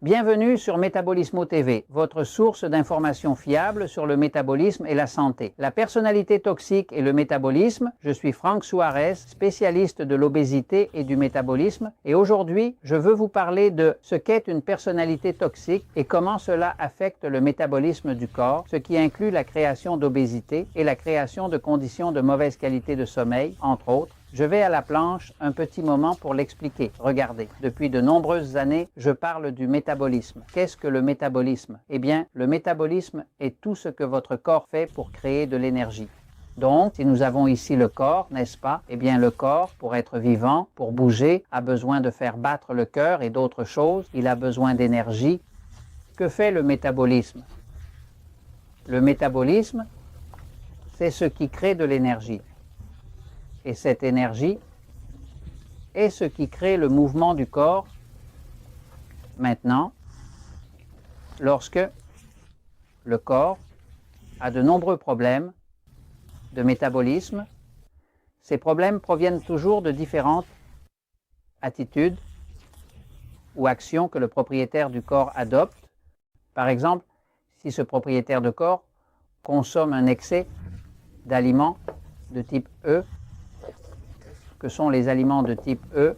Bienvenue sur Métabolismo TV, votre source d'informations fiables sur le métabolisme et la santé. La personnalité toxique et le métabolisme, je suis Franck Suarez, spécialiste de l'obésité et du métabolisme, et aujourd'hui, je veux vous parler de ce qu'est une personnalité toxique et comment cela affecte le métabolisme du corps, ce qui inclut la création d'obésité et la création de conditions de mauvaise qualité de sommeil, entre autres. Je vais à la planche un petit moment pour l'expliquer. Regardez, depuis de nombreuses années, je parle du métabolisme. Qu'est-ce que le métabolisme? Eh bien, le métabolisme est tout ce que votre corps fait pour créer de l'énergie. Donc, si nous avons ici le corps, n'est-ce pas? Eh bien, le corps, pour être vivant, pour bouger, a besoin de faire battre le cœur et d'autres choses. Il a besoin d'énergie. Que fait le métabolisme? Le métabolisme, c'est ce qui crée de l'énergie. Et cette énergie est ce qui crée le mouvement du corps. Maintenant, lorsque le corps a de nombreux problèmes de métabolisme, ces problèmes proviennent toujours de différentes attitudes ou actions que le propriétaire du corps adopte. Par exemple, si ce propriétaire de corps consomme un excès d'aliments de type E, que sont les aliments de type E?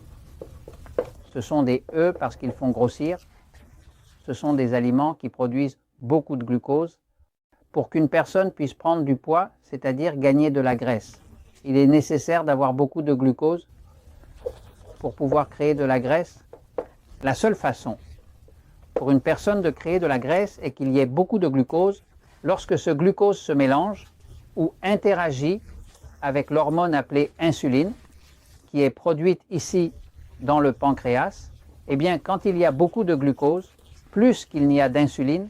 Ce sont des E parce qu'ils font grossir. Ce sont des aliments qui produisent beaucoup de glucose. Pour qu'une personne puisse prendre du poids, c'est-à-dire gagner de la graisse, il est nécessaire d'avoir beaucoup de glucose pour pouvoir créer de la graisse. La seule façon pour une personne de créer de la graisse est qu'il y ait beaucoup de glucose lorsque ce glucose se mélange ou interagit avec l'hormone appelée insuline, qui est produite ici dans le pancréas. Eh bien, quand il y a beaucoup de glucose, plus qu'il n'y a d'insuline,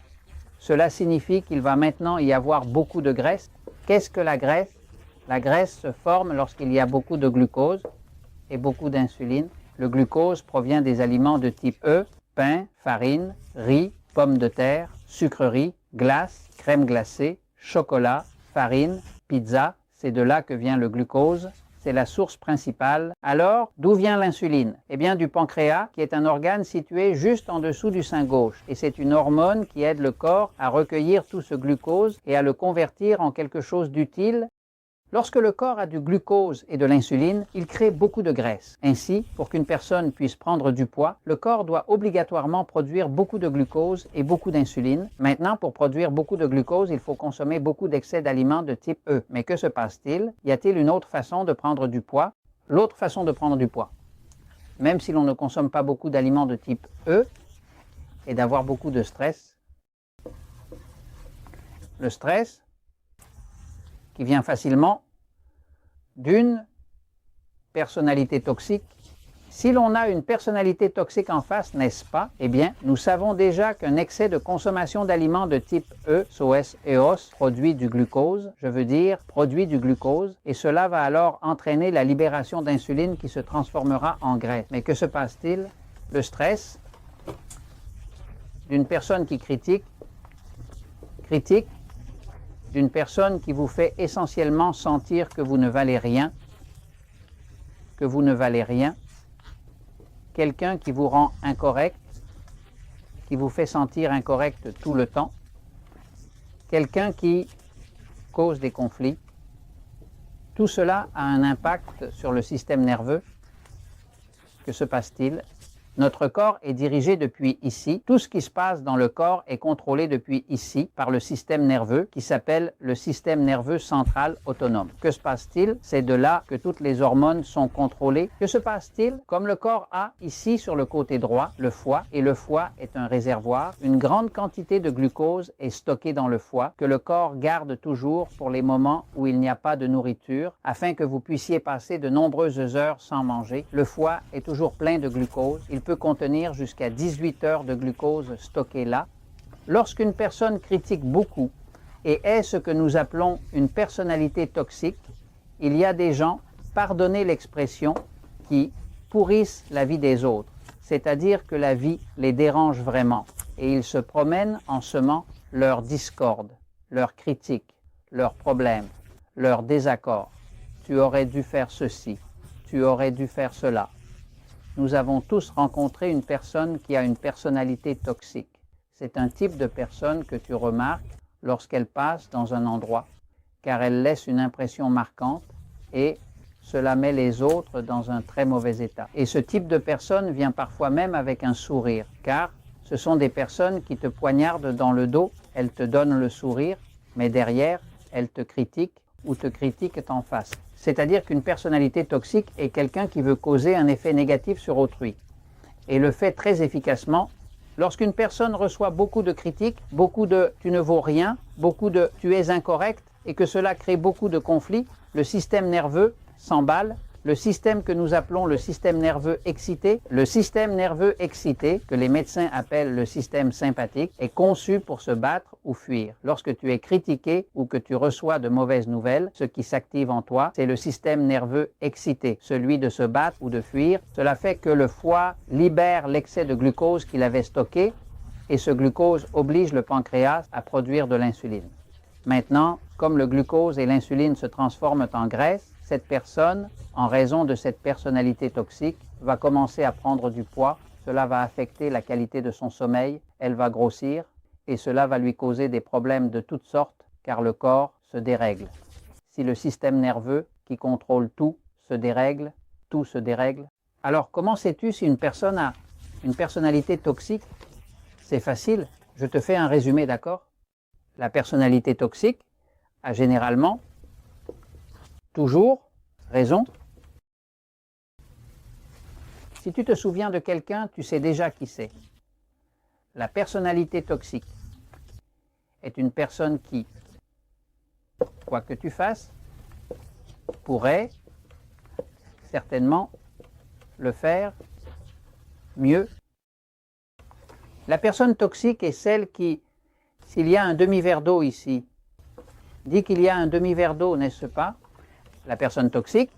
cela signifie qu'il va maintenant y avoir beaucoup de graisse. Qu'est-ce que la graisse? La graisse se forme lorsqu'il y a beaucoup de glucose et beaucoup d'insuline. Le glucose provient des aliments de type E, pain, farine, riz, pommes de terre, sucreries, glace, crème glacée, chocolat, farine, pizza. C'est de là que vient le glucose. C'est la source principale. Alors, d'où vient l'insuline? Eh bien, du pancréas, qui est un organe situé juste en dessous du sein gauche. Et c'est une hormone qui aide le corps à recueillir tout ce glucose et à le convertir en quelque chose d'utile. Lorsque le corps a du glucose et de l'insuline, il crée beaucoup de graisse. Ainsi, pour qu'une personne puisse prendre du poids, le corps doit obligatoirement produire beaucoup de glucose et beaucoup d'insuline. Maintenant, pour produire beaucoup de glucose, il faut consommer beaucoup d'excès d'aliments de type E. Mais que se passe-t-il? Y a-t-il une autre façon de prendre du poids? L'autre façon de prendre du poids, même si l'on ne consomme pas beaucoup d'aliments de type E, est d'avoir beaucoup de stress. Le stress qui vient facilement d'une personnalité toxique. Si l'on a une personnalité toxique en face, n'est-ce pas? Eh bien, nous savons déjà qu'un excès de consommation d'aliments de type E, SOS, EOS, produit du glucose, produit du glucose, et cela va alors entraîner la libération d'insuline qui se transformera en graisse. Mais que se passe-t-il? Le stress d'une personne qui critique d'une personne qui vous fait essentiellement sentir que vous ne valez rien, quelqu'un qui vous rend incorrect, qui vous fait sentir incorrect tout le temps, quelqu'un qui cause des conflits. Tout cela a un impact sur le système nerveux. Que se passe-t-il? Notre corps est dirigé depuis ici. Tout ce qui se passe dans le corps est contrôlé depuis ici par le système nerveux qui s'appelle le système nerveux central autonome. Que se passe-t-il? C'est de là que toutes les hormones sont contrôlées. Que se passe-t-il? Comme le corps a ici sur le côté droit le foie, et le foie est un réservoir, une grande quantité de glucose est stockée dans le foie que le corps garde toujours pour les moments où il n'y a pas de nourriture afin que vous puissiez passer de nombreuses heures sans manger. Le foie est toujours plein de glucose. Il peut contenir jusqu'à 18 heures de glucose stocké là. Lorsqu'une personne critique beaucoup et est ce que nous appelons une personnalité toxique, il y a des gens, pardonnez l'expression, qui pourrissent la vie des autres, c'est-à-dire que la vie les dérange vraiment et ils se promènent en semant leur discorde, leur critique, leurs problèmes, leurs désaccords. Tu aurais dû faire ceci, tu aurais dû faire cela. nous avons tous rencontré une personne qui a une personnalité toxique. C'est un type de personne que tu remarques lorsqu'elle passe dans un endroit, car elle laisse une impression marquante et cela met les autres dans un très mauvais état. Et ce type de personne vient parfois même avec un sourire, car ce sont des personnes qui te poignardent dans le dos, elles te donnent le sourire, mais derrière, elles te critiquent ou te critiquent en face. C'est-à-dire qu'une personnalité toxique est quelqu'un qui veut causer un effet négatif sur autrui. Et le fait très efficacement, lorsqu'une personne reçoit beaucoup de critiques, beaucoup de « tu ne vaux rien », beaucoup de « tu es incorrect » et que cela crée beaucoup de conflits, le système nerveux s'emballe, le système que nous appelons le système nerveux excité, que les médecins appellent le système sympathique, est conçu pour se battre ou fuir. Lorsque tu es critiqué ou que tu reçois de mauvaises nouvelles, ce qui s'active en toi, c'est le système nerveux excité, celui de se battre ou de fuir. Cela fait que le foie libère l'excès de glucose qu'il avait stocké et ce glucose oblige le pancréas à produire de l'insuline. Maintenant, comme le glucose et l'insuline se transforment en graisse, cette personne, en raison de cette personnalité toxique, va commencer à prendre du poids. Cela va affecter la qualité de son sommeil, elle va grossir et cela va lui causer des problèmes de toutes sortes car le corps se dérègle. Si le système nerveux qui contrôle tout se dérègle, tout se dérègle. Alors comment sais-tu si une personne a une personnalité toxique? C'est facile, je te fais un résumé, d'accord? La personnalité toxique a généralement toujours raison. Si tu te souviens de quelqu'un, tu sais déjà qui c'est. La personnalité toxique est une personne qui, quoi que tu fasses, pourrait certainement le faire mieux. La personne toxique est celle qui, s'il y a un demi-verre d'eau ici, dit qu'il y a un demi-verre d'eau, n'est-ce pas? La personne toxique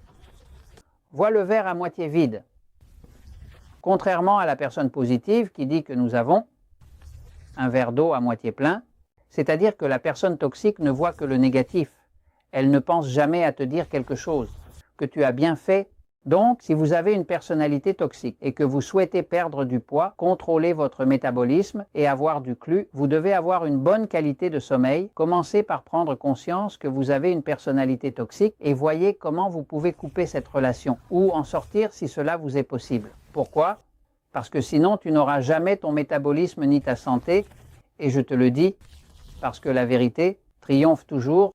voit le verre à moitié vide, contrairement à la personne positive qui dit que nous avons un verre d'eau à moitié plein, c'est-à-dire que la personne toxique ne voit que le négatif. Elle ne pense jamais à te dire quelque chose, que tu as bien fait. Donc, si vous avez une personnalité toxique et que vous souhaitez perdre du poids, contrôler votre métabolisme et avoir du CLU, vous devez avoir une bonne qualité de sommeil. Commencez par prendre conscience que vous avez une personnalité toxique et voyez comment vous pouvez couper cette relation ou en sortir si cela vous est possible. Pourquoi? Parce que sinon, tu n'auras jamais ton métabolisme ni ta santé. Et je te le dis, parce que la vérité triomphe toujours